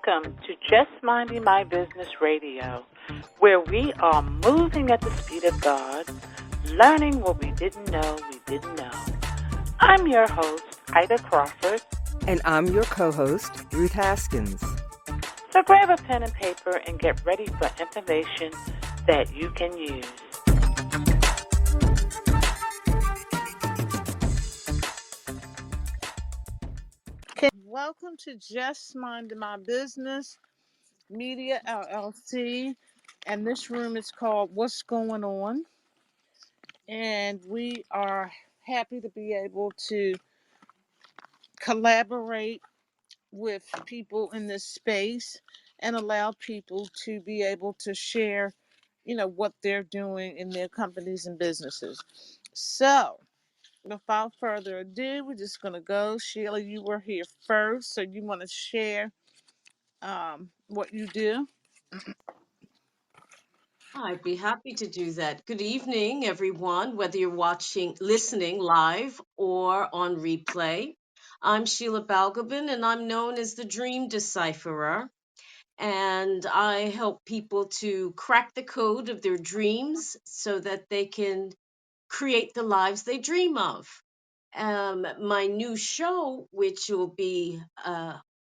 Welcome to Just Minding My Business Radio, where we are moving at the speed of God, learning what we didn't know we didn't know. I'm your host, Ida Crawford. And I'm your co-host, Ruth Haskins. So grab a pen and paper and get ready for information that you can use. Welcome to Just Minding My Business Media LLC, and this room is called What's Going On, and we are happy to be able to collaborate with people in this space and allow people to be able to share, what they're doing in their companies and businesses. So, without further ado, we're just going to go. Sheila, you were here first, so you want to share what you do? I'd be happy to do that. Good evening, everyone, whether you're listening live or on replay. I'm Sheila Balgobin, and I'm known as the Dream Decipherer. And I help people to crack the code of their dreams so that they can create the lives they dream of. My new show, which will be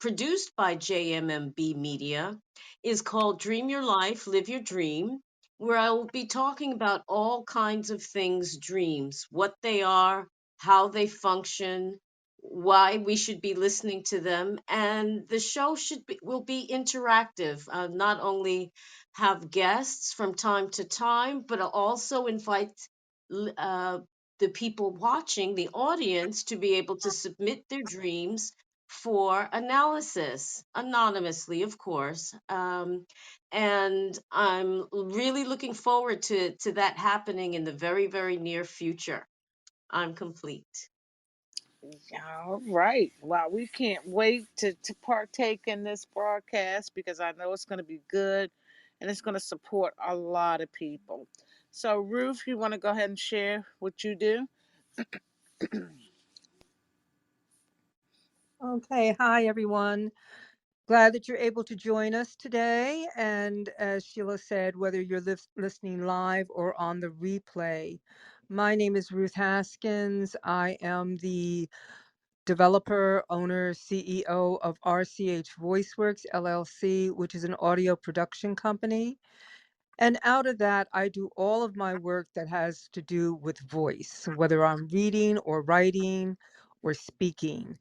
produced by JMMB Media, is called Dream Your Life, Live Your Dream, where I will be talking about all kinds of things dreams, what they are, how they function, why we should be listening to them. And the show will be interactive, not only have guests from time to time, but I'll also invite the people watching, the audience, to be able to submit their dreams for analysis, anonymously, of course. And I'm really looking forward to that happening in the very, very near future. I'm complete. All right. Well, we can't wait to partake in this broadcast because I know it's going to be good and it's going to support a lot of people. So, Ruth, you want to go ahead and share what you do? Okay, hi everyone. Glad that you're able to join us today. And as Sheila said, whether you're listening live or on the replay, my name is Ruth Haskins. I am the developer, owner, CEO of RCH VoiceWorks LLC, which is an audio production company. And out of that, I do all of my work that has to do with voice, whether I'm reading or writing or speaking.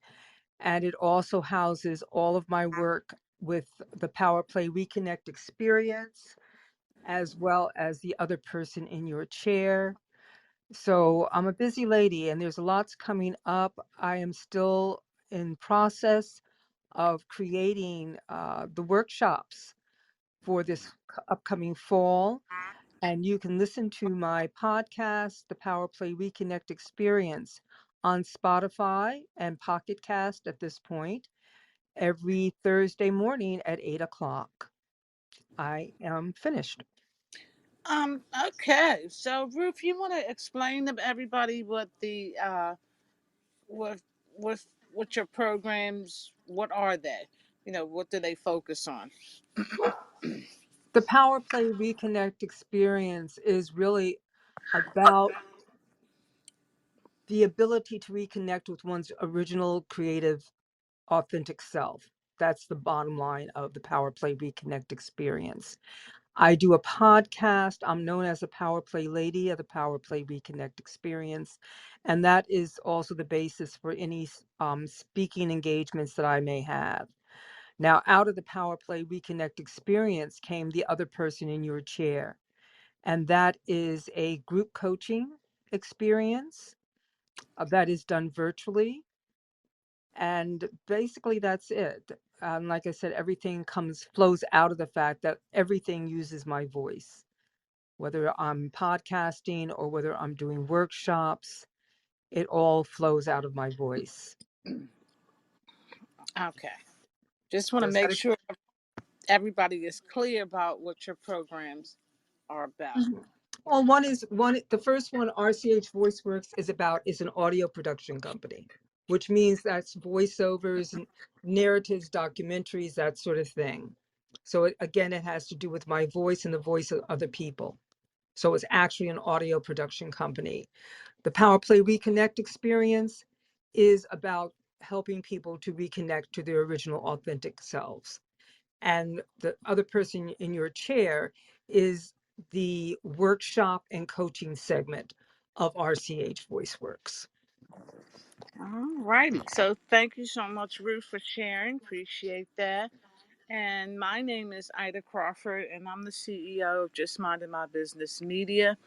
And it also houses all of my work with the Power Play Reconnect experience, as well as the other person in your chair. So I'm a busy lady and there's lots coming up. I am still in process of creating the workshops for this upcoming fall. And you can listen to my podcast, The Power Play Reconnect Experience, on Spotify and Pocket Cast at this point, every Thursday morning at 8 o'clock. I am finished. Okay. So, Ruth, you want to explain to everybody what the what what what your programs? What are they? What do they focus on? The Power Play Reconnect Experience is really about the ability to reconnect with one's original creative authentic self. That's the bottom line of the Power Play Reconnect Experience. I do a podcast. I'm known as a Power Play Lady of the Power Play Reconnect Experience. And that is also the basis for any speaking engagements that I may have. Now, out of the Power Play Reconnect Experience came the other person in your chair. And that is a group coaching experience that is done virtually. And basically that's it. Like I said, everything flows out of the fact that everything uses my voice, whether I'm podcasting or whether I'm doing workshops, it all flows out of my voice. Okay. Just want to Does make that sure everybody is clear about what your programs are about. Well, the first one, RCH VoiceWorks, is an audio production company. which means that's voiceovers and narratives, documentaries, that sort of thing. So again, it has to do with my voice and the voice of other people. So it's actually an audio production company. The Power Play Reconnect experience is about helping people to reconnect to their original authentic selves. And the other person in your chair is the workshop and coaching segment of RCH VoiceWorks. All righty. So thank you so much, Ruth, for sharing. Appreciate that. And my name is Ida Crawford, and I'm the CEO of Just Minding My Business Media,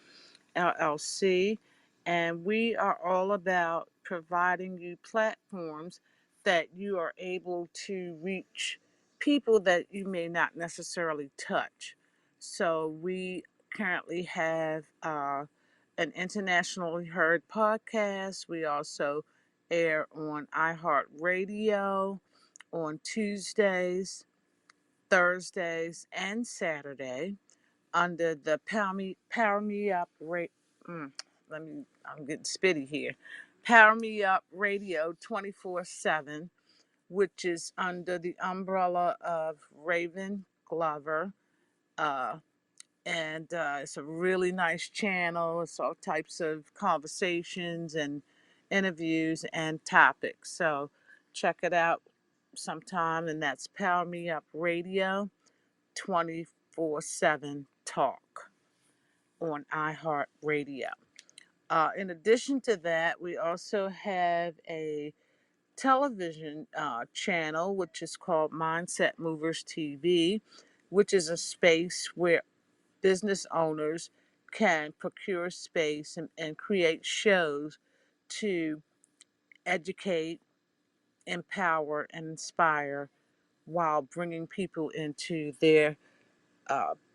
LLC. And we are all about providing you platforms that you are able to reach people that you may not necessarily touch. So we currently have an internationally heard podcast. We also air on iHeartRadio on Tuesdays, Thursdays, and Saturday under the Power Me Up I'm getting spitty here. Power Me Up Radio 24/7, which is under the umbrella of Raven Glover. Uh, and it's a really nice channel. It's all types of conversations and interviews and topics. So check it out sometime. And that's Power Me Up Radio 24/7 Talk on iHeartRadio. In addition to that, we also have a television channel, which is called Mindset Movers TV, which is a space where business owners can procure space and create shows to educate, empower, and inspire while bringing people into their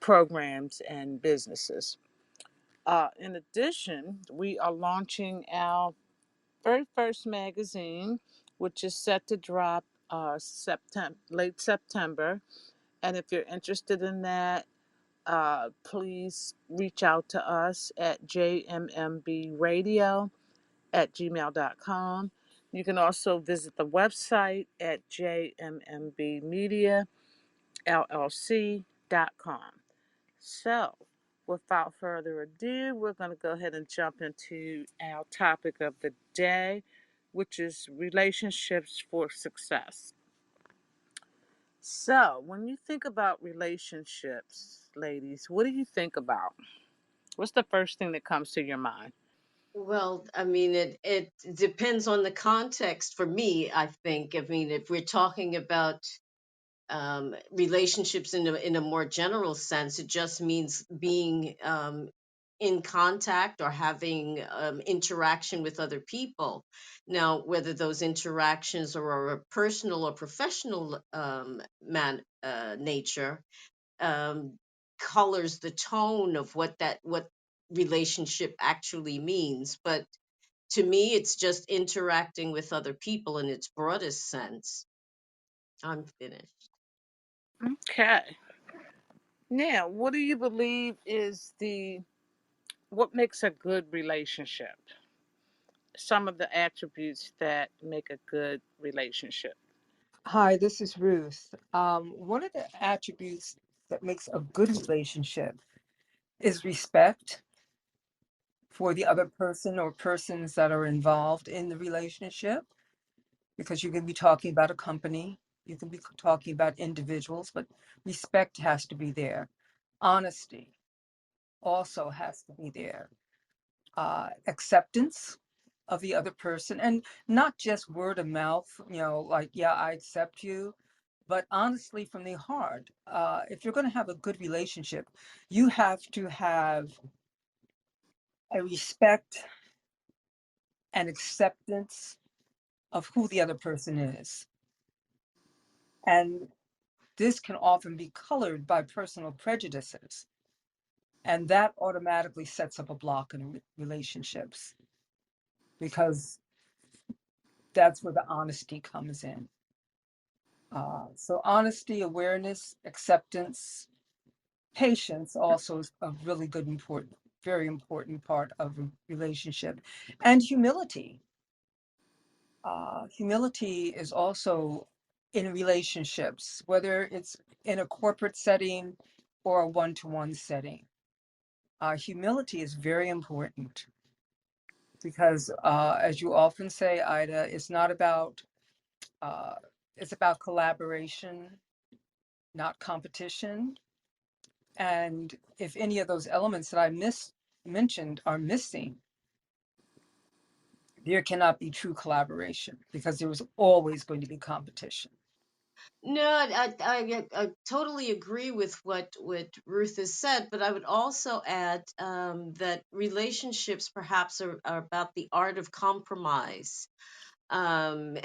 programs and businesses. In addition, we are launching our very first magazine, which is set to drop late September. And if you're interested in that, please reach out to us at jmmbradio@gmail.com. You can also visit the website at jmmbbllc.com. So, without further ado, we're going to go ahead and jump into our topic of the day, which is relationships for success. So, when you think about relationships, ladies, what do you think about? What's the first thing that comes to your mind? Well, I mean, it depends on the context for me, I think. I mean, if we're talking about relationships in a more general sense, it just means being in contact or having interaction with other people. Now, whether those interactions are a personal or professional nature, um, colors the tone of what relationship actually means. But to me, it's just interacting with other people in its broadest sense. I'm finished. Okay. Now, what do you believe is what makes a good relationship? Some of the attributes that make a good relationship. Hi, this is Ruth. One of the attributes that makes a good relationship is respect for the other person or persons that are involved in the relationship, because you can be talking about a company, you can be talking about individuals, but respect has to be there. Honesty also has to be there. Acceptance of the other person, and not just word of mouth, like, yeah, I accept you, but honestly from the heart. If you're going to have a good relationship, you have to have a respect and acceptance of who the other person is. And this can often be colored by personal prejudices. And that automatically sets up a block in relationships, because that's where the honesty comes in. So honesty, awareness, acceptance, patience also is a really good, important, very important part of a relationship, and humility. Humility is also in relationships, whether it's in a corporate setting or a one-to-one setting. Humility is very important because, as you often say, Ida, it's not about, uh, it's about collaboration, not competition. And if any of those elements that I mentioned are missing, there cannot be true collaboration because there was always going to be competition. No, I totally agree with what Ruth has said, but I would also add that relationships perhaps are about the art of compromise, um,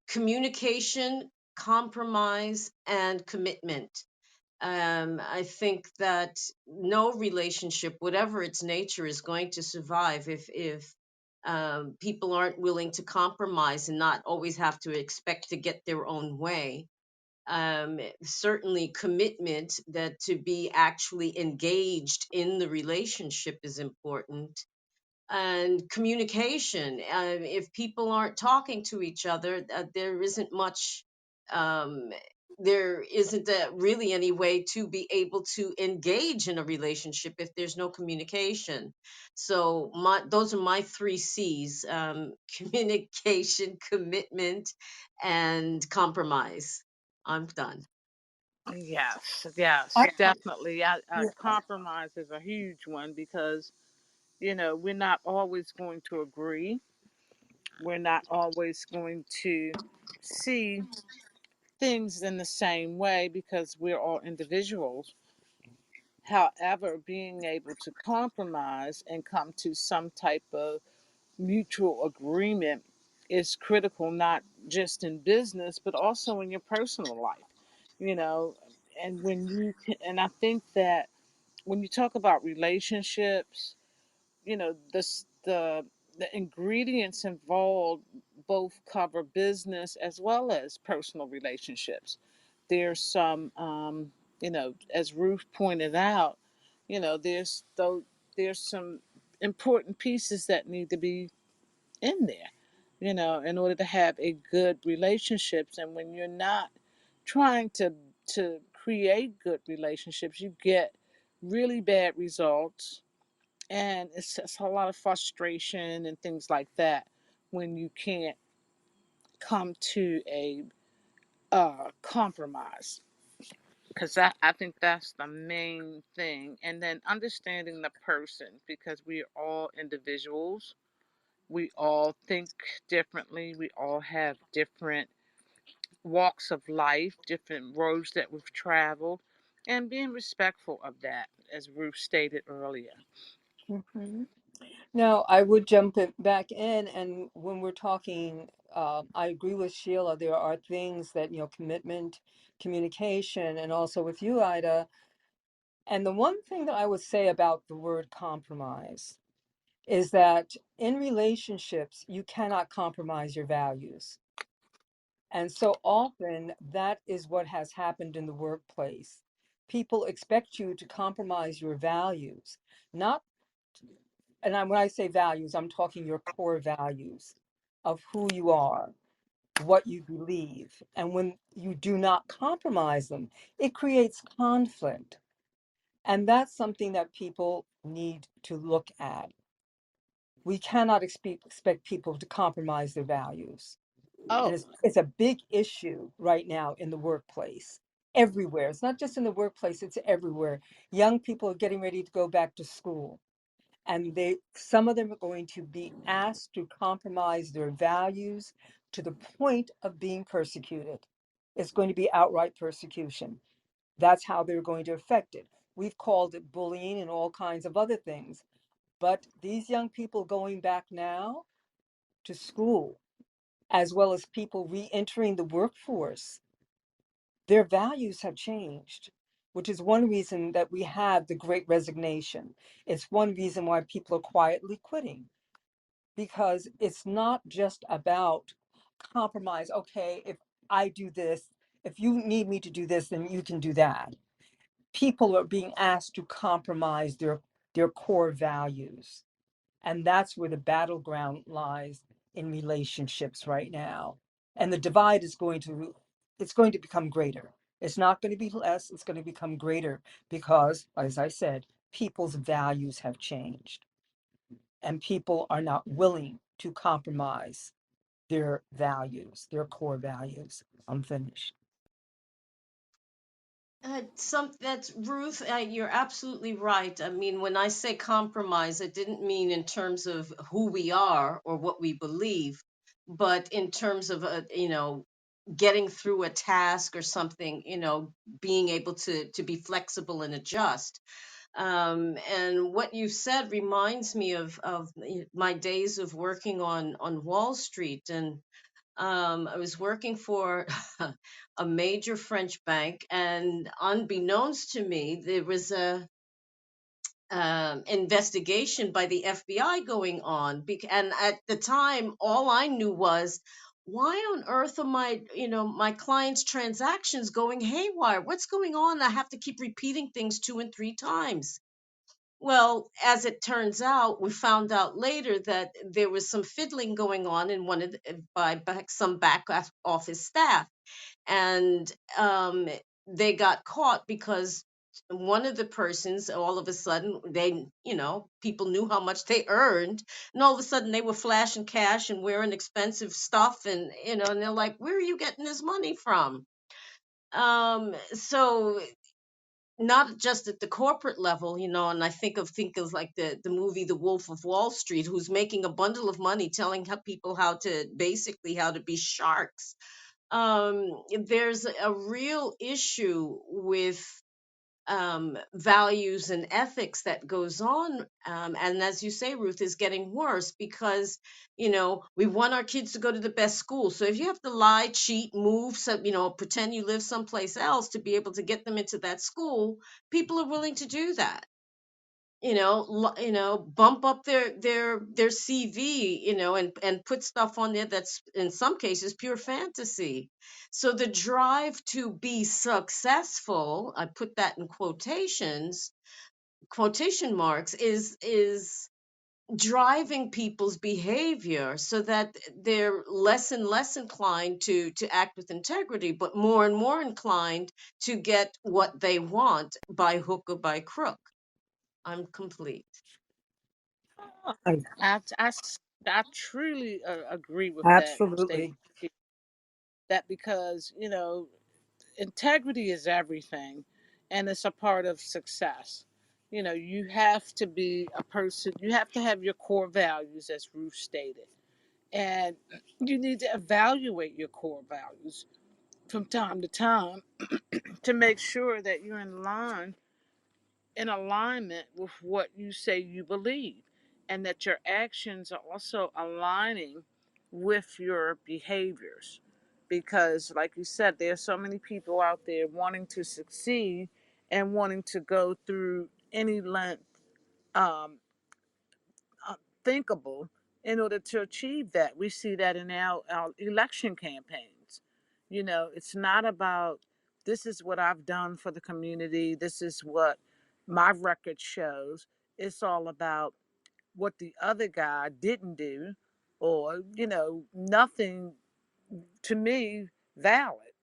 communication, compromise, and commitment. I think that no relationship, whatever its nature, is going to survive if people aren't willing to compromise and not always have to expect to get their own way. Certainly commitment, that to be actually engaged in the relationship, is important, and communication. If people aren't talking to each other, there isn't much, um, there isn't really any way to be able to engage in a relationship if there's no communication. So those are my three C's: communication, commitment, and compromise. I'm done. Yes, yes, I, definitely. yeah. Compromise is a huge one because, we're not always going to agree. We're not always going to see things in the same way because we're all individuals. However, being able to compromise and come to some type of mutual agreement is critical, not just in business, but also in your personal life, you know. And and I think that when you talk about relationships, the ingredients involved both cover business as well as personal relationships. There's some, as Ruth pointed out, there's some important pieces that need to be in there, in order to have a good relationships. And when you're not trying to create good relationships, you get really bad results, and it's just a lot of frustration and things like that when you can't come to a compromise, because I think that's the main thing. And then understanding the person, because we are all individuals, we all think differently, we all have different walks of life, different roads that we've traveled, and being respectful of that, as Ruth stated earlier. Mhm. Now, I would jump back in, and when we're talking, I agree with Sheila. There are things that, commitment, communication, and also with you, Ida. And the one thing that I would say about the word compromise is that in relationships, you cannot compromise your values. And so often that is what has happened in the workplace. People expect you to compromise your values, not, when I say values, I'm talking your core values of who you are, what you believe. And when you do not compromise them, it creates conflict. And that's something that people need to look at. We cannot expect people to compromise their values. And Oh, it's a big issue right now in the workplace, everywhere. It's not just in the workplace, it's everywhere. Young people are getting ready to go back to school, and some of them are going to be asked to compromise their values to the point of being persecuted. It's going to be outright persecution. That's how they're going to affect it. We've called it bullying and all kinds of other things. But these young people going back now to school, as well as people re-entering the workforce, their values have changed, which is one reason that we have the great resignation. It's one reason why people are quietly quitting, because it's not just about compromise. Okay, if I do this, if you need me to do this, then you can do that. People are being asked to compromise their core values. And that's where the battleground lies in relationships right now. And the divide is going to, it's going to become greater. It's not going to be less, it's going to become greater because, as I said, people's values have changed and people are not willing to compromise their values, their core values. I'm finished. That's Ruth. You're absolutely right. I mean, when I say compromise, I didn't mean in terms of who we are or what we believe, but in terms of getting through a task or something. Being able to be flexible and adjust. And what you said reminds me of my days of working on Wall Street. And I was working for a major French bank, and unbeknownst to me, there was a investigation by the FBI going on. And at the time, all I knew was, why on earth are my clients' transactions going haywire? What's going on? I have to keep repeating things 2 and 3 times. Well, as it turns out, we found out later that there was some fiddling going on in one of by some back office staff, and they got caught because one of the persons, all of a sudden, people knew how much they earned, and all of a sudden they were flashing cash and wearing expensive stuff, and they're like, "Where are you getting this money from?" So not just at the corporate level, and I think of like the movie The Wolf of Wall Street, who's making a bundle of money telling people how to be sharks. There's a real issue with values and ethics that goes on, and as you say, Ruth, is getting worse because we want our kids to go to the best school. So if you have to lie, cheat, move, so pretend you live someplace else to be able to get them into that school, people are willing to do that. Bump up their CV, and put stuff on there that's in some cases pure fantasy. So the drive to be successful, I put that in quotation marks, is driving people's behavior so that they're less and less inclined to act with integrity, but more and more inclined to get what they want by hook or by crook. I'm complete. I- I truly agree with that Absolutely. statement. That because integrity is everything, and it's a part of success. You have to be a person. You have to have your core values, as Ruth stated, and you need to evaluate your core values from time to time to make sure that you're in alignment with what you say you believe, and that your actions are also aligning with your behaviors. Because, like you said, there's so many people out there wanting to succeed and wanting to go through any length um, thinkable in order to achieve that. We see that in our election campaigns. It's not about, this is what I've done for the community, this is what my record shows. It's all about what the other guy didn't do, or, nothing to me valid.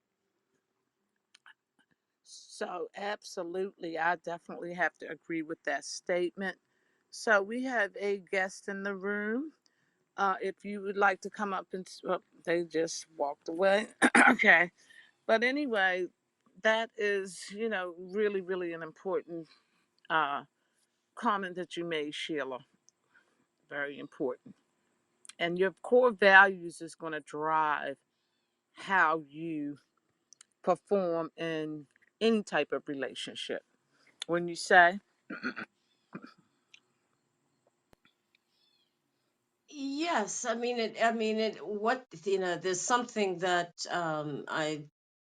So, absolutely, I definitely have to agree with that statement. So, we have a guest in the room. If you would like to come up and, oh, they just walked away. Okay. But anyway, that is, really, really an important uh, comment that you made, Sheila. Very important. And your core values is going to drive how you perform in any type of relationship. When you say, Yes, I mean it. I mean it. What there's something that I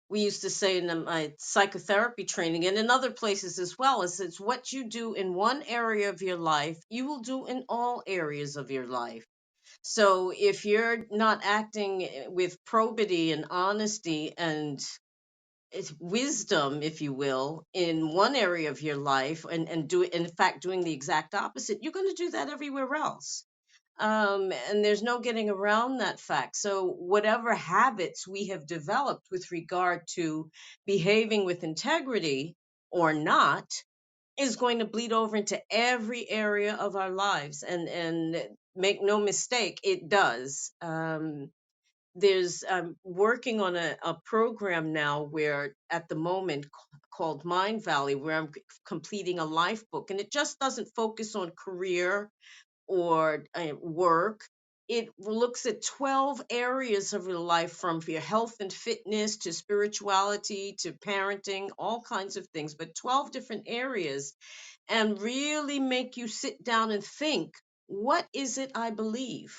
we used to say in my psychotherapy training and in other places as well, is it's what you do in one area of your life, you will do in all areas of your life. So if you're not acting with probity and honesty and wisdom, if you will, in one area of your life, and do in fact doing the exact opposite, you're going to do that everywhere else. And there's no getting around that fact. So, whatever habits we have developed with regard to behaving with integrity or not is going to bleed over into every area of our lives. And make no mistake, it does. There's working on a program now where at the moment called Mind Valley, where I'm completing a life book, and it just doesn't focus on career or work. It looks at 12 areas of your life, from your health and fitness to spirituality to parenting, all kinds of things, but 12 different areas, and really make you sit down and think, what is it I believe?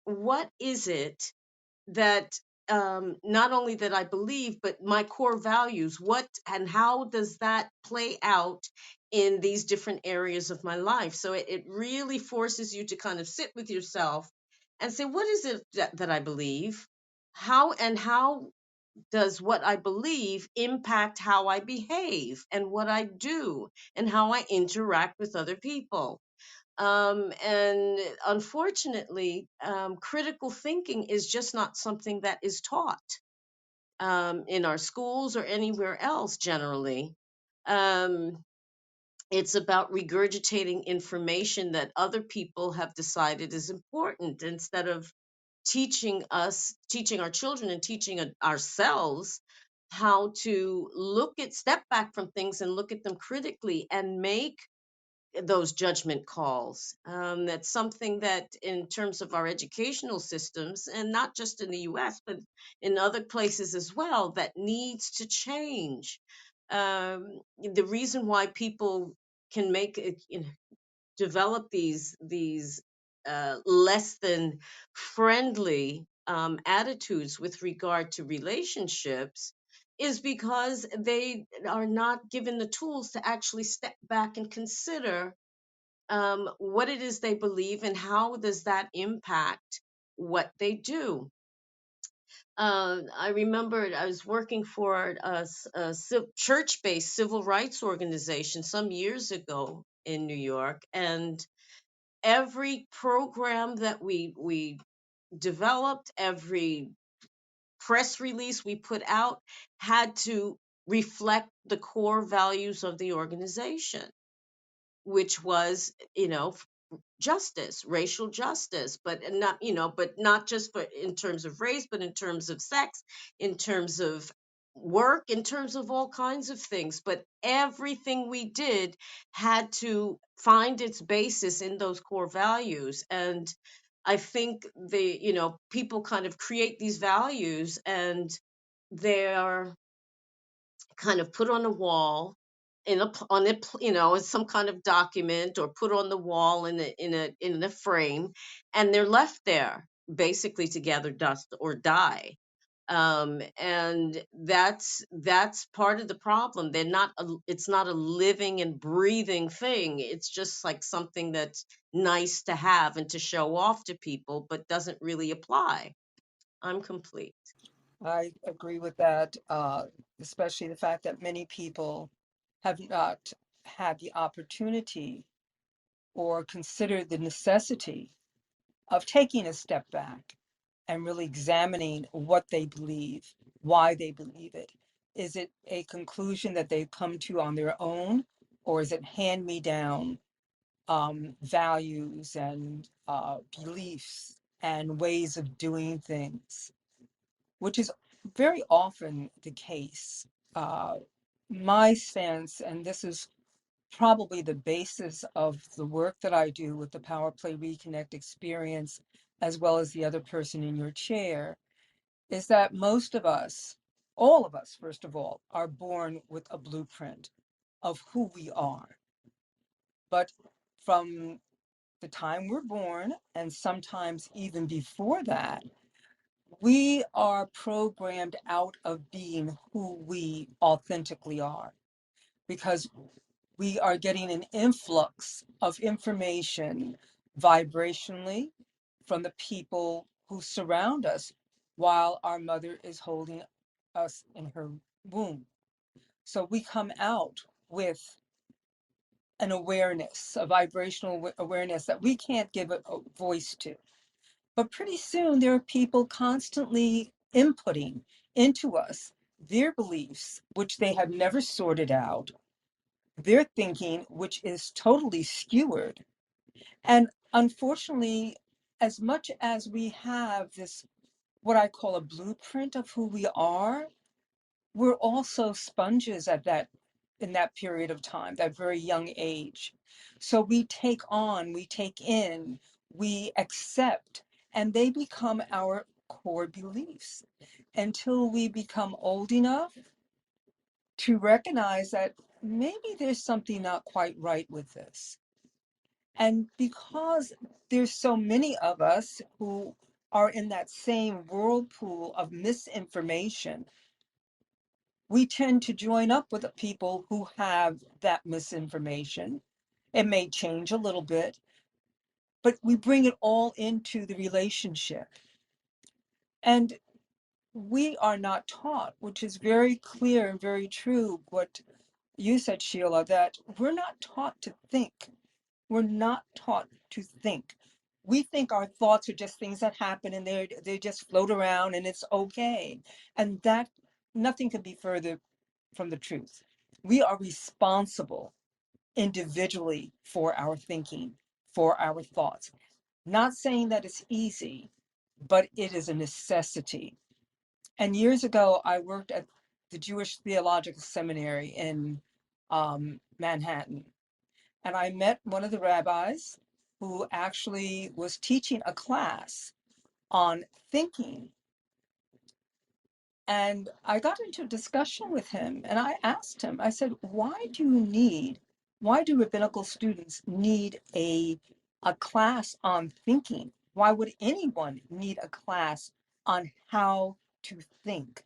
What is it that not only that I believe, but my core values? What and how does that play out in these different areas of my life? So it really forces you to kind of sit with yourself and say, what is it that I believe? How does what I believe impact how I behave and what I do and how I interact with other people? And unfortunately, critical thinking is just not something that is taught in our schools or anywhere else generally. Um, it's about regurgitating information that other people have decided is important instead of teaching our children and teaching ourselves how to step back from things and look at them critically and make those judgment calls. That's something that, in terms of our educational systems, and not just in the US, but in other places as well, that needs to change. The reason why people can develop these less than friendly attitudes with regard to relationships is because they are not given the tools to actually step back and consider what it is they believe and how does that impact what they do. I remember I was working for a church-based civil rights organization some years ago in New York, and every program that we developed, every press release we put out had to reflect the core values of the organization, which was, justice, racial justice, but not just for in terms of race, but in terms of sex, in terms of work, in terms of all kinds of things. But everything we did had to find its basis in those core values. And I think people kind of create these values, and they're kind of put on a wall in some kind of document, or put on the wall in a frame, and they're left there basically to gather dust or die. And that's part of the problem. It's not a living and breathing thing. It's just like something that's nice to have and to show off to people, but doesn't really apply. I'm complete. I agree with that, especially the fact that many people have not had the opportunity or considered the necessity of taking a step back and really examining what they believe, why they believe it. Is it a conclusion that they've come to on their own, or is it hand me down values and beliefs and ways of doing things, which is very often the case. Uh, my sense, and this is probably the basis of the work that I do with the Power Play Reconnect experience, as well as the other person in your chair, is that most of us, all of us, first of all, are born with a blueprint of who we are. But from the time we're born, and sometimes even before that, we are programmed out of being who we authentically are, because we are getting an influx of information vibrationally from the people who surround us while our mother is holding us in her womb. So we come out with an awareness, a vibrational awareness that we can't give a voice to. But pretty soon there are people constantly inputting into us their beliefs, which they have never sorted out, their thinking, which is totally skewered. And unfortunately, as much as we have this, what I call a blueprint of who we are, we're also sponges at that, in that period of time, that very young age. So we take on, we take in, we accept, and they become our core beliefs until we become old enough to recognize that maybe there's something not quite right with this. And because there's so many of us who are in that same whirlpool of misinformation, we tend to join up with the people who have that misinformation. It may change a little bit, but we bring it all into the relationship. And we are not taught, which is very clear and very true, what you said, Sheila, that we're not taught to think. We're not taught to think. We think our thoughts are just things that happen and they just float around and it's okay. And that nothing could be further from the truth. We are responsible individually for our thinking, for our thoughts. Not saying that it's easy, but it is a necessity. And years ago, I worked at the Jewish Theological Seminary in Manhattan. And I met one of the rabbis who actually was teaching a class on thinking. And I got into a discussion with him and I asked him, I said, why do rabbinical students need a class on thinking? Why would anyone need a class on how to think?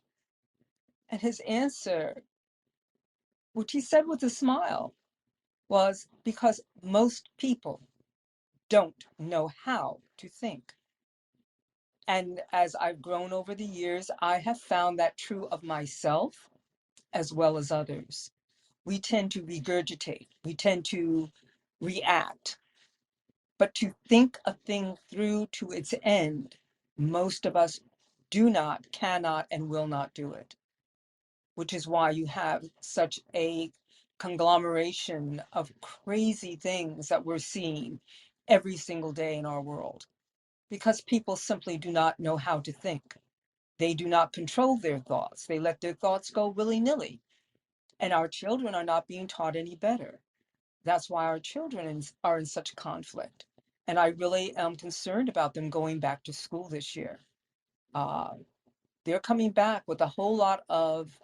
And his answer, which he said with a smile, was because most people don't know how to think. And as I've grown over the years, I have found that true of myself as well as others. We tend to regurgitate, we tend to react, but to think a thing through to its end, most of us do not, cannot, and will not do it, which is why you have such a conglomeration of crazy things that we're seeing every single day in our world, because people simply do not know how to think. They do not control their thoughts. They let their thoughts go willy-nilly. And our children are not being taught any better. That's why our children are in such conflict. And I really am concerned about them going back to school this year. Uh, they're coming back with a whole lot of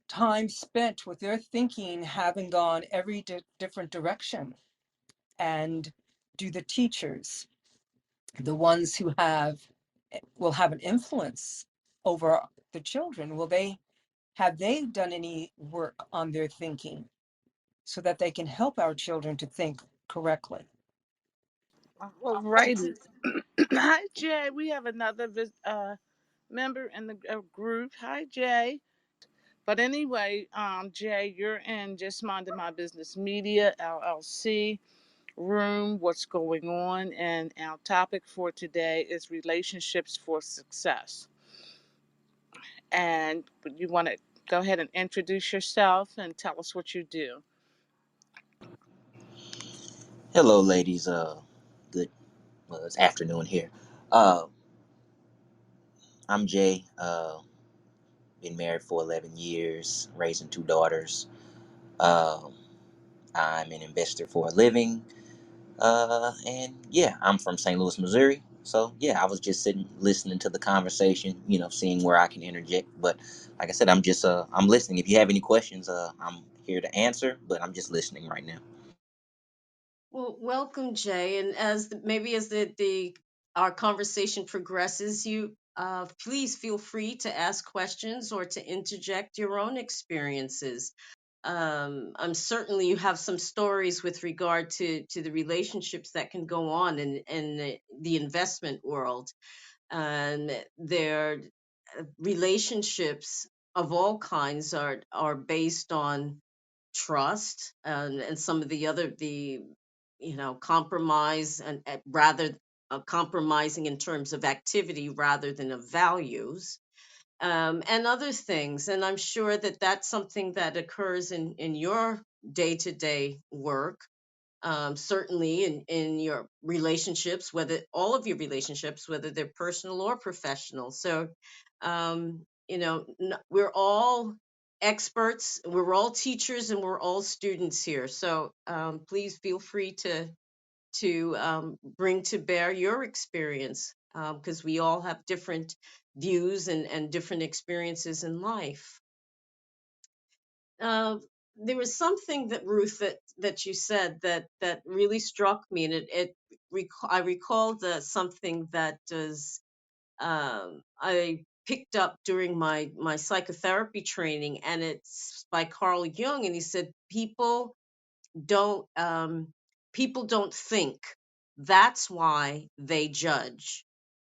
time spent with their thinking having gone every different direction. And do the teachers, the ones who will have an influence over the children, have they done any work on their thinking so that they can help our children to think correctly? All righty. Hi, Jay. We have another member in the group. Hi, Jay. But anyway, Jay, you're in Just Minding My Business Media LLC room. What's going on? And our topic for today is relationships for success. And you want to go ahead and introduce yourself and tell us what you do. Hello, ladies. Good. Well, it's afternoon here. Uh, I'm Jay. Been married for 11 years, raising two daughters. Um, I'm an investor for a living. And yeah, I'm from St. Louis, Missouri. So yeah, I was just sitting, listening to the conversation. Seeing where I can interject. But like I said, I'm listening. If you have any questions, I'm here to answer. But I'm just listening right now. Well, welcome, Jay. And maybe as the our conversation progresses, you please feel free to ask questions or to interject your own experiences. I'm certainly you have some stories with regard to the relationships that can go on in the investment world, and their relationships of all kinds are based on trust and some of the compromise and rather compromising in terms of activity rather than of values, and other things. And I'm sure that that's something that occurs in your day-to-day work, certainly in your relationships, whether all of your relationships, whether they're personal or professional. So, we're all experts, we're all teachers, and we're all students here. So please feel free to bring to bear your experience, because we all have different views and different experiences in life. Uh, there was something that Ruth that you said that really struck me, and I recalled something that was I picked up during my psychotherapy training, and it's by Carl Jung, and he said don't people don't think. That's why they judge,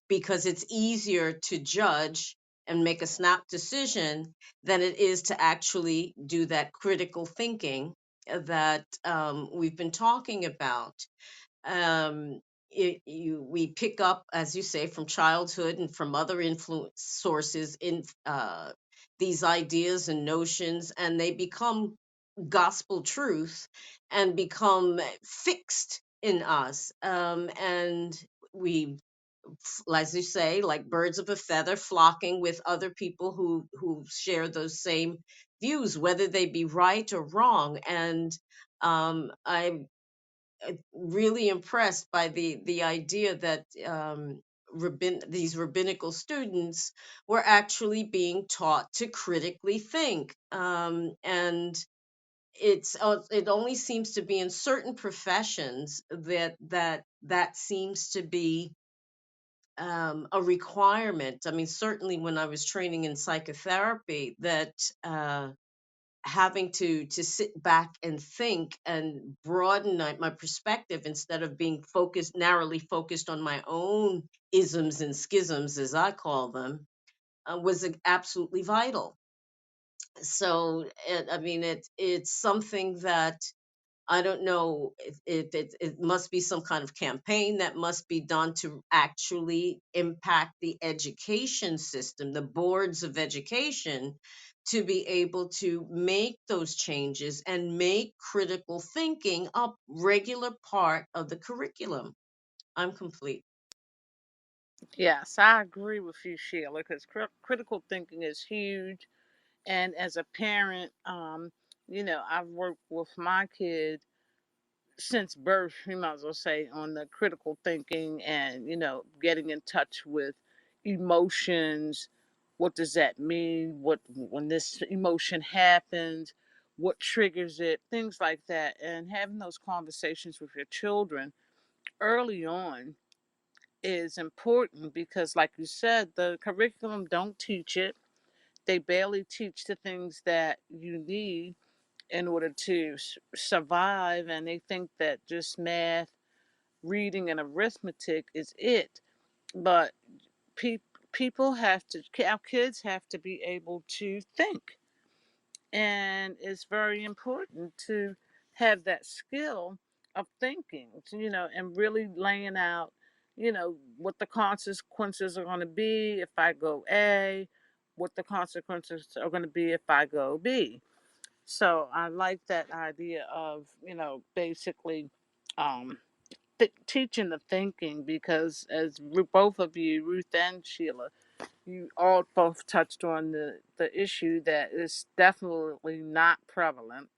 because it's easier to judge and make a snap decision than it is to actually do that critical thinking that we've been talking about. We pick up, as you say, from childhood and from other influence sources in these ideas and notions, and they become gospel truth and become fixed in us. And we, as you say, like birds of a feather, flocking with other people who share those same views, whether they be right or wrong. And I'm really impressed by the idea that these rabbinical students were actually being taught to critically think, and it only seems to be in certain professions that seems to be a requirement. I mean, certainly when I was training in psychotherapy, that having to sit back and think and broaden my perspective instead of being narrowly focused on my own isms and schisms, as I call them, was absolutely vital. So, I mean, it's something that I don't know if it must be some kind of campaign that must be done to actually impact the education system, the boards of education, to be able to make those changes and make critical thinking a regular part of the curriculum. I'm complete. Yes, I agree with you, Sheila, because critical thinking is huge. And as a parent, I've worked with my kid since birth, you might as well say, on the critical thinking and, getting in touch with emotions. What does that mean? What, when this emotion happens, what triggers it? Things like that. And having those conversations with your children early on is important because, like you said, the curriculum don't teach it. They barely teach the things that you need in order to survive, and they think that just math, reading, and arithmetic is it. But people have to, our kids have to be able to think, and it's very important to have that skill of thinking, and really laying out, what the consequences are going to be if I go A, what the consequences are going to be if I go B. So I like that idea of, basically, um, teaching the thinking, because as both of you, Ruth and Sheila, you all both touched on the issue that is definitely not prevalent.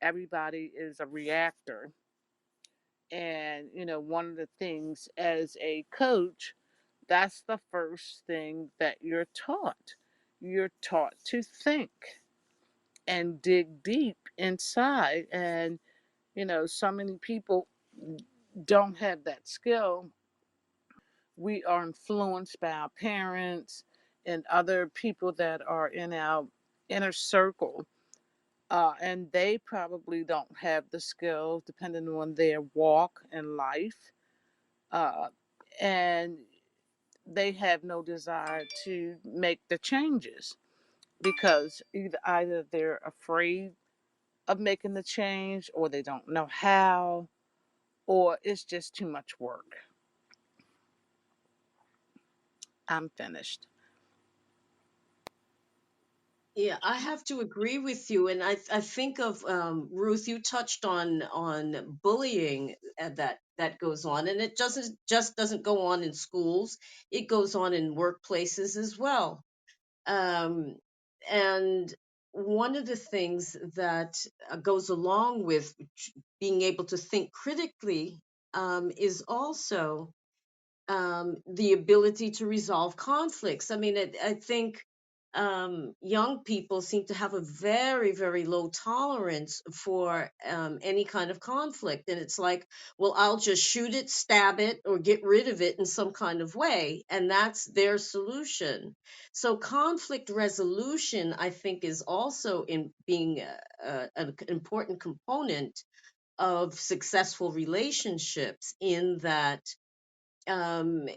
Everybody is a reactor. And, one of the things as a coach, that's the first thing that you're taught. You're taught to think and dig deep inside. And, so many people don't have that skill. We are influenced by our parents and other people that are in our inner circle. And they probably don't have the skills depending on their walk in life. Uh, and they have no desire to make the changes because either they're afraid of making the change, or they don't know how, or it's just too much work. I'm finished. Yeah, I have to agree with you, and I think of Ruth. You touched on bullying that goes on, and it doesn't go on in schools. It goes on in workplaces as well. Um, and one of the things that goes along with being able to think critically is also the ability to resolve conflicts. I mean, I think young people seem to have a very, very low tolerance for any kind of conflict. And it's like, well, I'll just shoot it, stab it, or get rid of it in some kind of way. And that's their solution. So, conflict resolution, I think, is also in being an important component of successful relationships, in that. Um,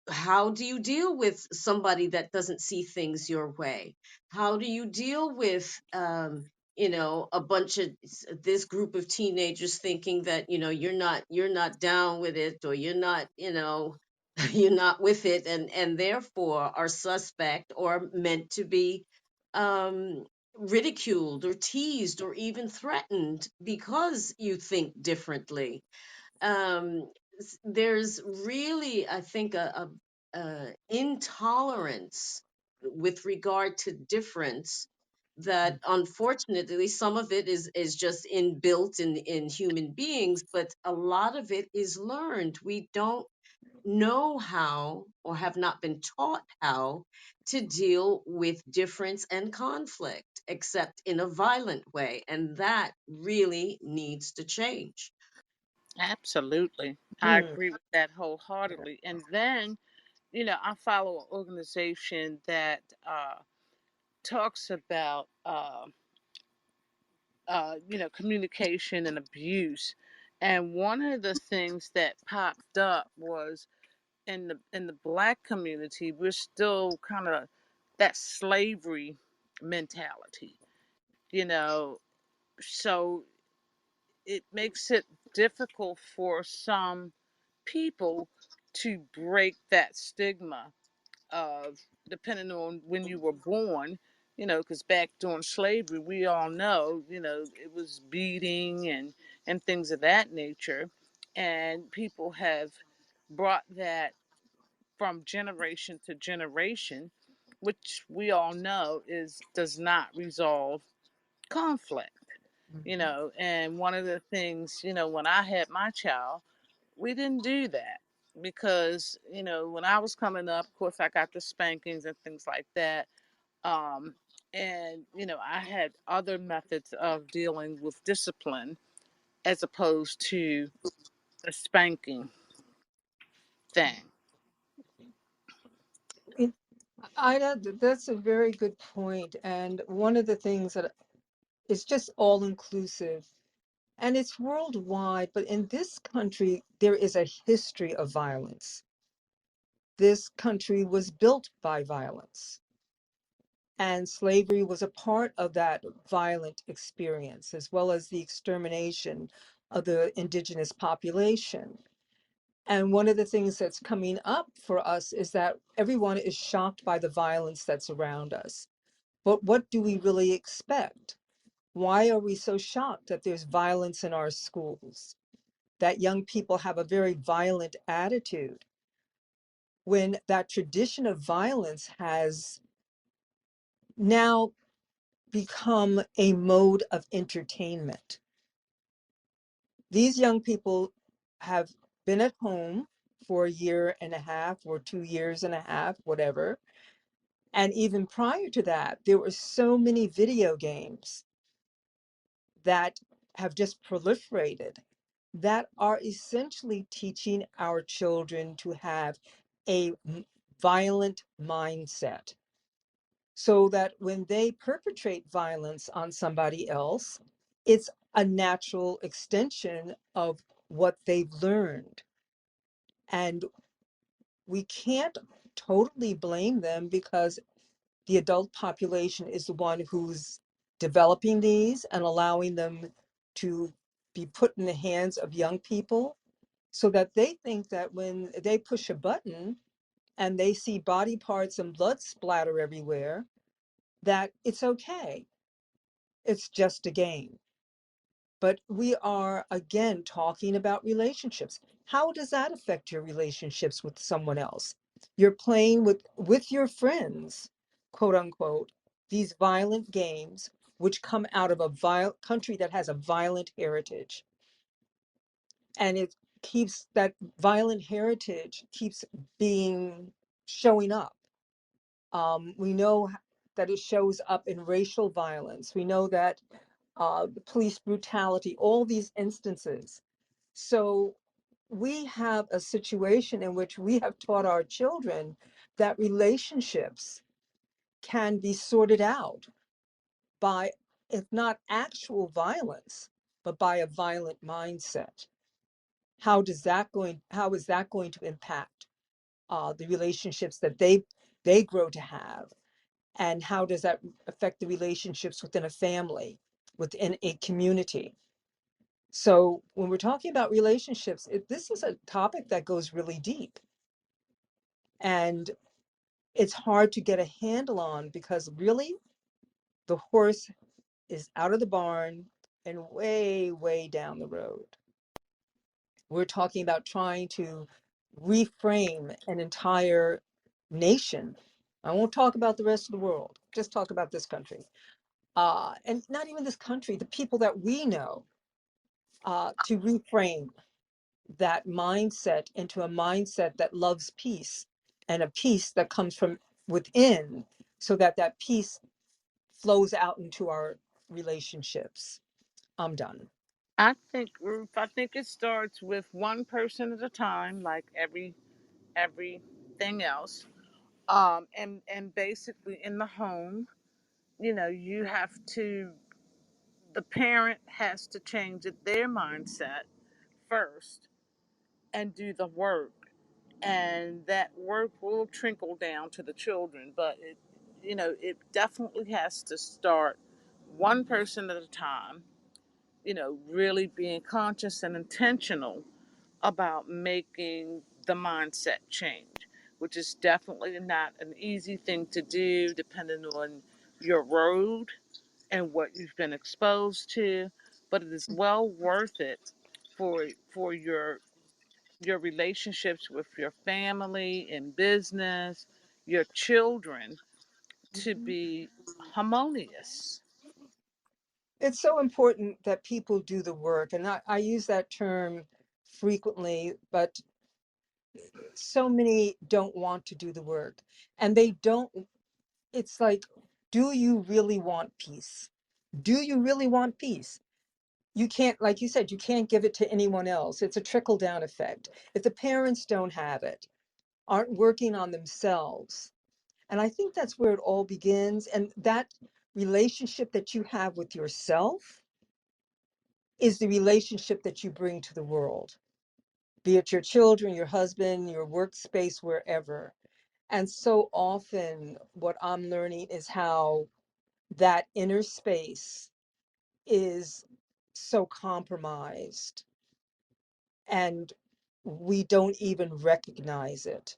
how do you deal with somebody that doesn't see things your way? How do you deal with a bunch of this group of teenagers thinking that you're not down with it, or you're not you're not with it, and therefore are suspect or meant to be um ridiculed or teased or even threatened because you think differently. There's really, I think, a intolerance with regard to difference, that unfortunately some of it is just inbuilt in human beings, but a lot of it is learned. We don't know how, or have not been taught how, to deal with difference and conflict except in a violent way, and that really needs to change. Absolutely. I Hmm. agree with that wholeheartedly. And then, I follow an organization that talks about, communication and abuse. And one of the things that popped up was, in the black community, we're still kind of that slavery mentality, you know. So it makes it difficult for some people to break that stigma of, depending on when you were born, because back during slavery, we all know, it was beating and things of that nature. And people have brought that from generation to generation, which we all know is does not resolve conflict. And one of the things, when I had my child, we didn't do that, because when I was coming up, of course, I got the spankings and things like that. um, and I had other methods of dealing with discipline, as opposed to the spanking thing. It, that's a very good point. And one of the things that is just all inclusive, and it's worldwide, but in this country, there is a history of violence. This country was built by violence, and slavery was a part of that violent experience, as well as the extermination of the indigenous population. And one of the things that's coming up for us is that everyone is shocked by the violence that's around us. But what do we really expect? Why are we so shocked that there's violence in our schools, that young people have a very violent attitude, when that tradition of violence has now become a mode of entertainment? These young people have been at home for a year and a half or 2 years and a half, whatever. And even prior to that, there were so many video games that have just proliferated, that are essentially teaching our children to have a violent mindset, so that when they perpetrate violence on somebody else, it's a natural extension of what they've learned. And we can't totally blame them, because the adult population is the one who's developing these and allowing them to be put in the hands of young people so that they think that when they push a button and they see body parts and blood splatter everywhere, that it's okay. It's just a game. But we are again talking about relationships. How does that affect your relationships with someone else? You're playing with your friends, quote unquote, these violent games which come out of a violent country that has a violent heritage. And it keeps that violent heritage keeps being showing up. We know that it shows up in racial violence. We know that police brutality, all these instances. So we have a situation in which we have taught our children that relationships can be sorted out by, if not actual violence, but by a violent mindset. How is that going to impact the relationships that they grow to have? And how does that affect the relationships within a family, within a community? So when we're talking about relationships, this is a topic that goes really deep. And it's hard to get a handle on because really the horse is out of the barn and way, way down the road. We're talking about trying to reframe an entire nation. I won't talk about the rest of the world, just talk about this country. And not even this country, the people that we know, to reframe that mindset into a mindset that loves peace and a peace that comes from within so that that peace flows out into our relationships. I'm done. I think, Ruth, I think it starts with one person at a time, like everything else. And basically in the home, you have to, the parent has to change their mindset first and do the work, and that work will trickle down to the children. But it definitely has to start one person at a time. Really being conscious and intentional about making the mindset change, which is definitely not an easy thing to do, depending on your road and what you've been exposed to. But it is well worth it for your relationships with your family and business, your children, to Mhm. be harmonious. It's so important that people do the work. And I use that term frequently, but so many don't want to do the work. And they don't, it's like, do you really want peace? Do you really want peace? You can't, like you said, you can't give it to anyone else. It's a trickle down effect. If the parents don't have it, aren't working on themselves. And I think that's where it all begins. And that relationship that you have with yourself is the relationship that you bring to the world, be it your children, your husband, your workspace, wherever. And so often, what I'm learning is how that inner space is so compromised and we don't even recognize it.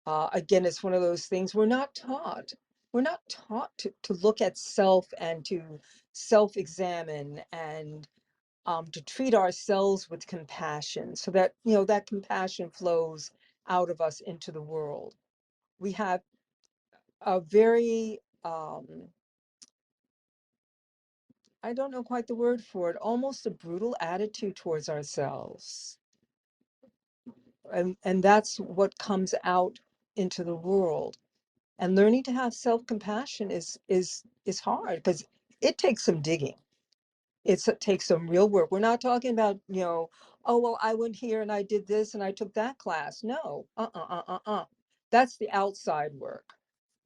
Again, it's one of those things we're not taught. We're not taught to look at self and to self-examine and to treat ourselves with compassion so that, that compassion flows out of us into the world. We have a very, I don't know quite the word for it, almost a brutal attitude towards ourselves. And that's what comes out into the world. And learning to have self-compassion is hard because it takes some digging. It takes some real work. We're not talking about, oh, well, I went here and I did this and I took that class. No, That's the outside work.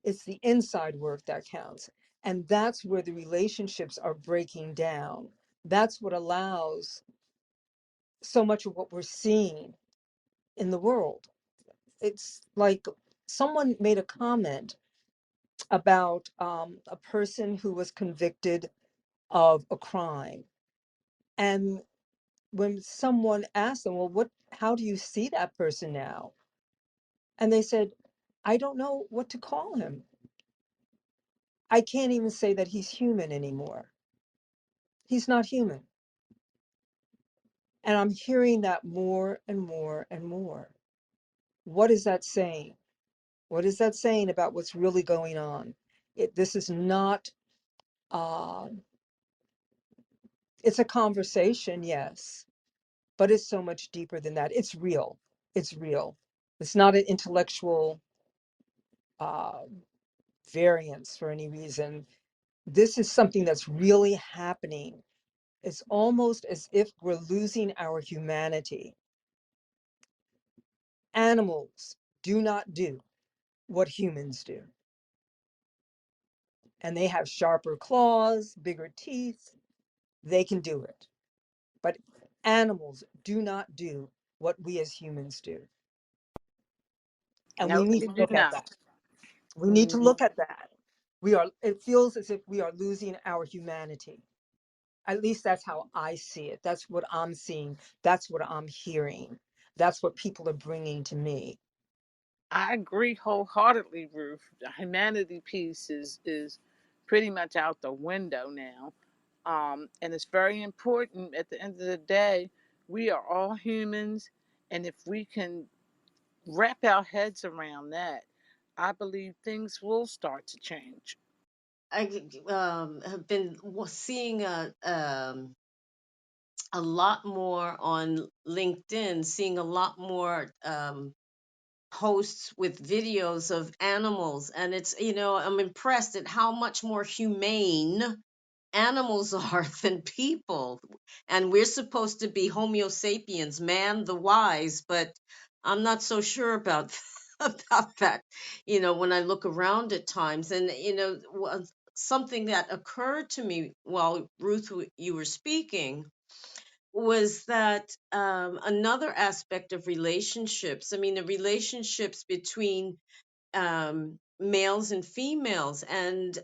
It's the inside work that counts. And that's where the relationships are breaking down. That's what allows so much of what we're seeing in the world. It's like someone made a comment about a person who was convicted of a crime. And when someone asked them, well, how do you see that person now? And they said, I don't know what to call him. I can't even say that he's human anymore. He's not human. And I'm hearing that more and more and more. What is that saying? What is that saying about what's really going on? This is not, uh, it's a conversation, yes, but it's so much deeper than that. It's real. It's real. It's not an intellectual uh, variance for any reason. This is something that's really happening. It's almost as if we're losing our humanity. Animals do not do what humans do. And they have sharper claws, bigger teeth. They can do it. But animals do not do what we as humans do. And we No, need they to do look at not. that. We need to Mhm. look at that. It feels as if we are losing our humanity. At least that's how I see it. That's what I'm seeing. That's what I'm hearing. That's what people are bringing to me. I agree wholeheartedly, Ruth. The humanity piece is pretty much out the window now. And it's very important at the end of the day, we are all humans. And if we can wrap our heads around that, I believe things will start to change. I have been seeing a lot more on LinkedIn, seeing a lot more posts with videos of animals, and it's, I'm impressed at how much more humane animals are than people. And we're supposed to be Homo sapiens, man the wise, but I'm not so sure about about that. When I look around at times, and something that occurred to me while Ruth, you were speaking, was that another aspect of relationships. I mean, the relationships between males and females, and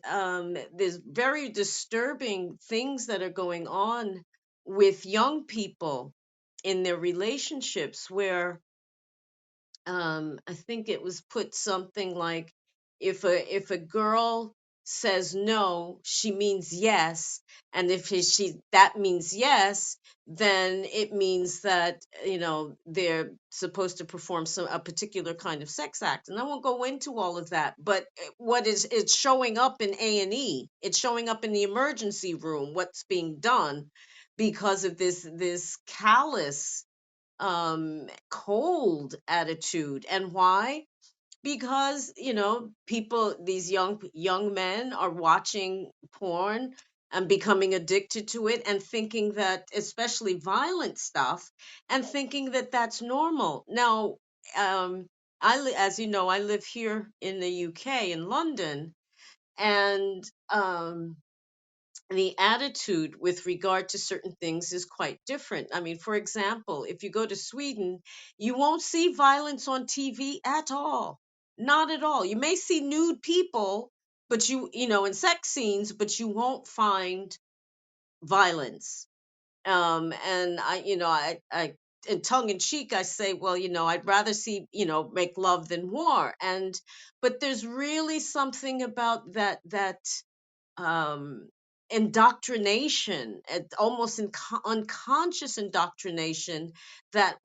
there's very disturbing things that are going on with young people in their relationships, where I think it was put something like, if a girl says no, she means yes, and if she that means yes, then it means that they're supposed to perform a particular kind of sex act. And I won't go into all of that, but what is it's showing up in A&E, it's showing up in the emergency room, what's being done because of this callous cold attitude. And why? Because people, these young men are watching porn and becoming addicted to it, and thinking that, especially violent stuff, and thinking that that's normal. Now, um as you know, I live here in the UK, in London, and the attitude with regard to certain things is quite different. I mean, for example, if you go to Sweden, you won't see violence on TV at all. Not at all. You may see nude people, but in sex scenes, but you won't find violence. And I, in tongue in cheek, I say, well, I'd rather see, make love than war. But there's really something about that um, indoctrination, almost unconscious indoctrination, that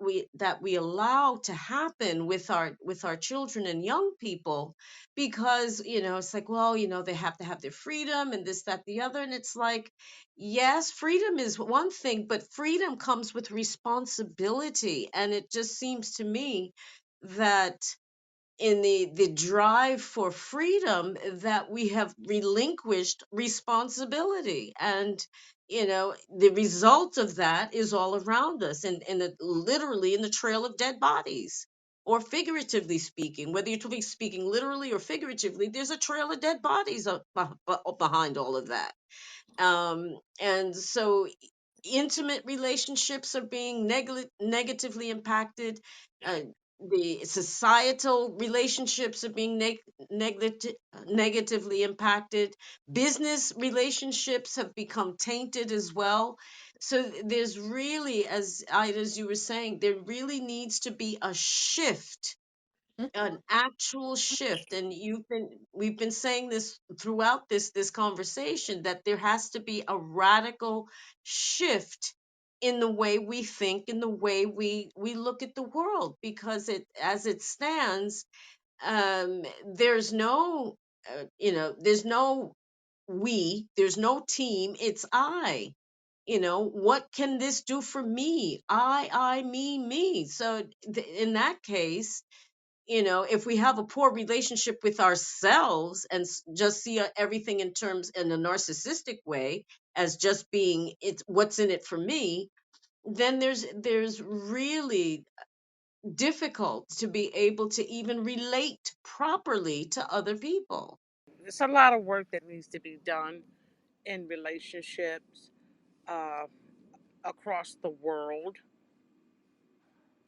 we allow to happen with our children and young people, because it's like, well, they have to have their freedom and this, that, the other. And it's like, yes, freedom is one thing, but freedom comes with responsibility. And it just seems to me that in the drive for freedom, that we have relinquished responsibility. And the result of that is all around us, and literally in the trail of dead bodies, or figuratively speaking, whether you're speaking literally or figuratively, there's a trail of dead bodies behind all of that. And so intimate relationships are being negatively impacted. uh, the societal relationships are being negatively impacted. Business relationships have become tainted as well. So there's really, as you were saying, there really needs to be a shift, an actual shift. And we've been saying this throughout this conversation, that there has to be a radical shift in the way we think, in the way we look at the world, because it as it stands, there's no there's no we, there's no team, it's I. What can this do for me? Me. So in that case, if we have a poor relationship with ourselves and just see everything in terms in a narcissistic way, as just being it's what's in it for me, then there's really difficult to be able to even relate properly to other people. It's a lot of work that needs to be done in relationships uh, across the world.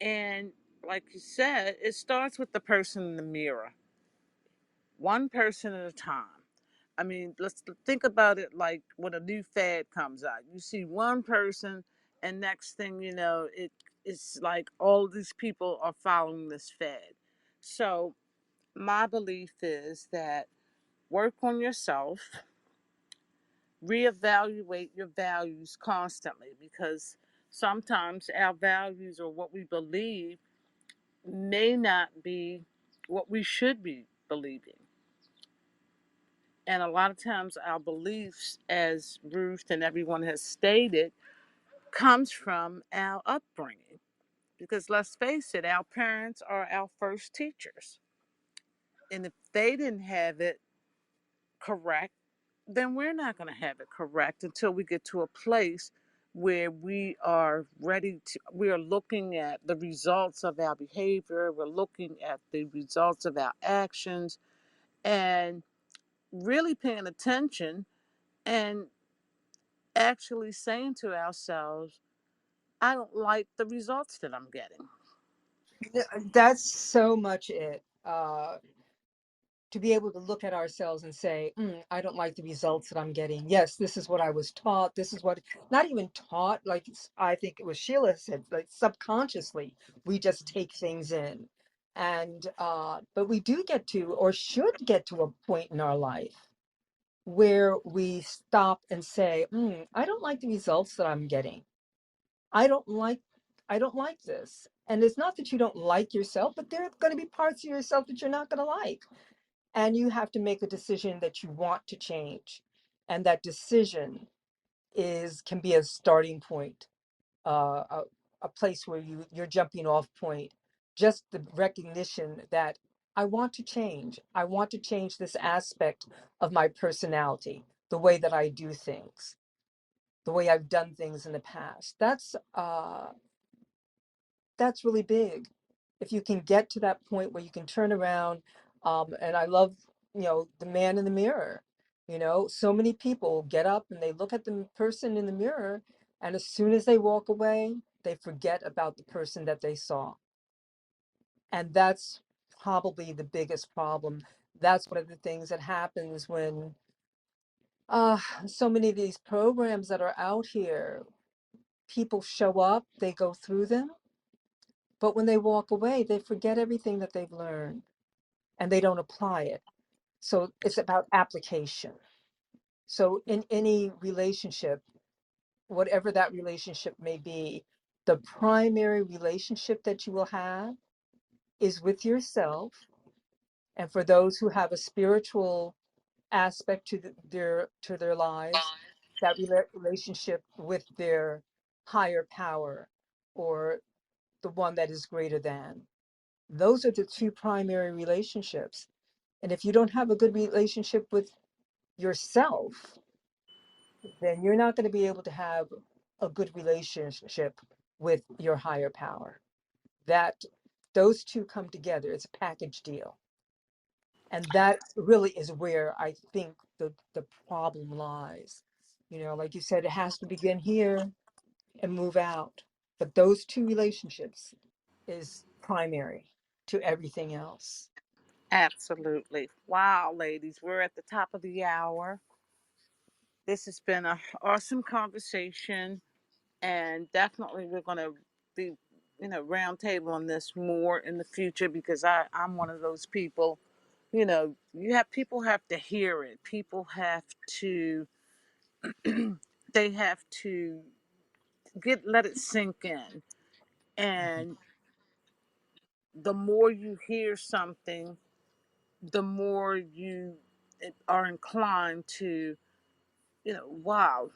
And like you said, it starts with the person in the mirror, one person at a time. I mean, let's think about it like when a new fad comes out. You see one person, and next thing you know, it's like all these people are following this fad. So, my belief is that work on yourself, reevaluate your values constantly, because sometimes our values or what we believe may not be what we should be believing. And a lot of times our beliefs, as Ruth and everyone has stated, comes from our upbringing. Because let's face it, our parents are our first teachers. And if they didn't have it correct, then we're not going to have it correct until we get to a place where we are ready to, we are looking at the results of our behavior, we're looking at the results of our actions, and really paying attention and actually saying to ourselves, I don't like the results that I'm getting. That's so much it. To be able to look at ourselves and say, I don't like the results that I'm getting. Yes, this is what I was taught. This is what, not even taught, like I think it was Sheila said, like subconsciously, we just take things in. And, but we do get to, or should get to a point in our life where we stop and say, I don't like the results that I'm getting. I don't like, I don't like this. And it's not that you don't like yourself, but there are going to be parts of yourself that you're not going to like, and you have to make a decision that you want to change, and that decision is can be a starting point, a place where you're jumping off point. Just the recognition that I want to change this aspect of my personality, the way that I do things, the way I've done things in the past. That's really big. If you can get to that point where you can turn around, and I love, the man in the mirror. So many people get up and they look at the person in the mirror, and as soon as they walk away, they forget about the person that they saw. And that's probably the biggest problem. That's one of the things that happens when so many of these programs that are out here, people show up, they go through them, but when they walk away, they forget everything that they've learned and they don't apply it. So it's about application. So in any relationship, whatever that relationship may be, the primary relationship that you will have is with yourself. And for those who have a spiritual aspect to their lives, that relationship with their higher power, or the one that is greater than. Those are the two primary relationships. And if you don't have a good relationship with yourself, then you're not going to be able to have a good relationship with your higher power. That those two come together. It's a package deal. And that really is where I think the problem lies. Like you said, it has to begin here and move out. But those two relationships is primary. to everything else. Absolutely. Wow, ladies, we're at the top of the hour. This has been an awesome conversation, and definitely we're going to be, round table on this more in the future because I'm one of those people. People have to hear it. People have to they have to let it sink in. And the more you hear something, the more you are inclined to, wow,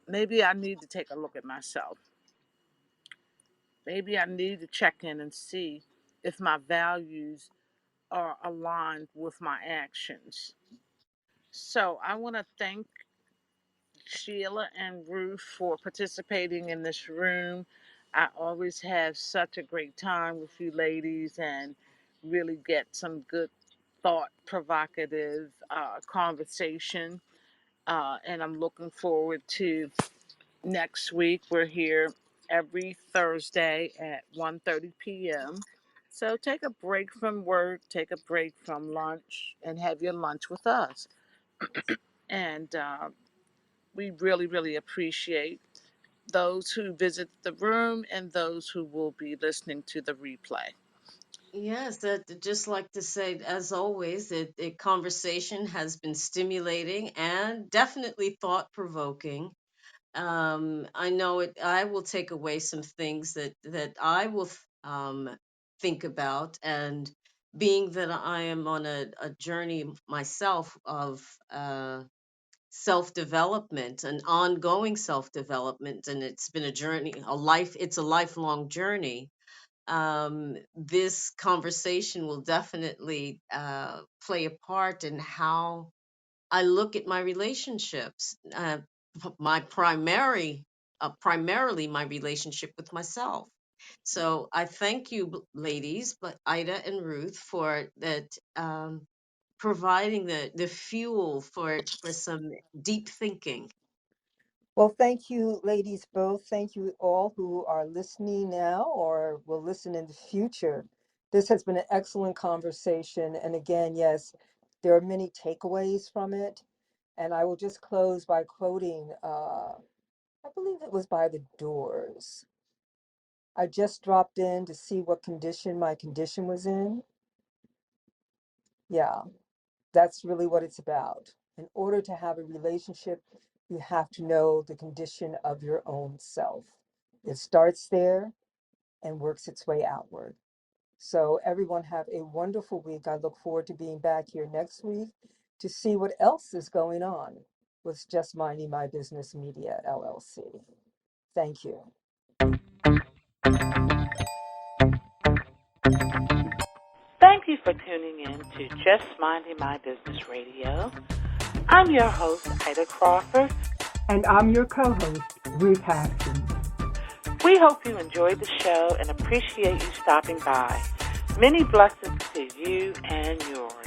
maybe I need to take a look at myself. Maybe I need to check in and see if my values are aligned with my actions. So I want to thank Sheila and Ruth for participating in this room. I always have such a great time with you ladies and really get some good thought provocative conversation. And I'm looking forward to next week. We're here every Thursday at 1:30 p.m. So take a break from work, take a break from lunch, and have your lunch with us. And we really, really appreciate those who visit the room and those who will be listening to the replay. Yes, that just like to say, as always, the conversation has been stimulating and definitely thought provoking. I know it. I will take away some things that I will think about, and being that I am on a journey myself of self-development, an ongoing self-development, and it's been a journey, it's a lifelong journey. This conversation will definitely play a part in how I look at my relationships, my primarily my relationship with myself. So I thank you, ladies, but Ida and Ruth, for that, providing the fuel for some deep thinking. Well, thank you, ladies, both. Thank you all who are listening now or will listen in the future. This has been an excellent conversation. And again, yes, there are many takeaways from it. And I will just close by quoting, I believe it was by the Doors. I just dropped in to see what condition my condition was in. Yeah, that's really what it's about. In order to have a relationship, you have to know the condition of your own self. It starts there and works its way outward. So, everyone, have a wonderful week. I look forward to being back here next week to see what else is going on with Just Minding My Business Media LLC. Thank you. Thank you for tuning in to Just Minding My Business Radio. I'm your host, Ida Crawford. And I'm your co host, Ruth Haskins. We hope you enjoyed the show and appreciate you stopping by. Many blessings to you and yours.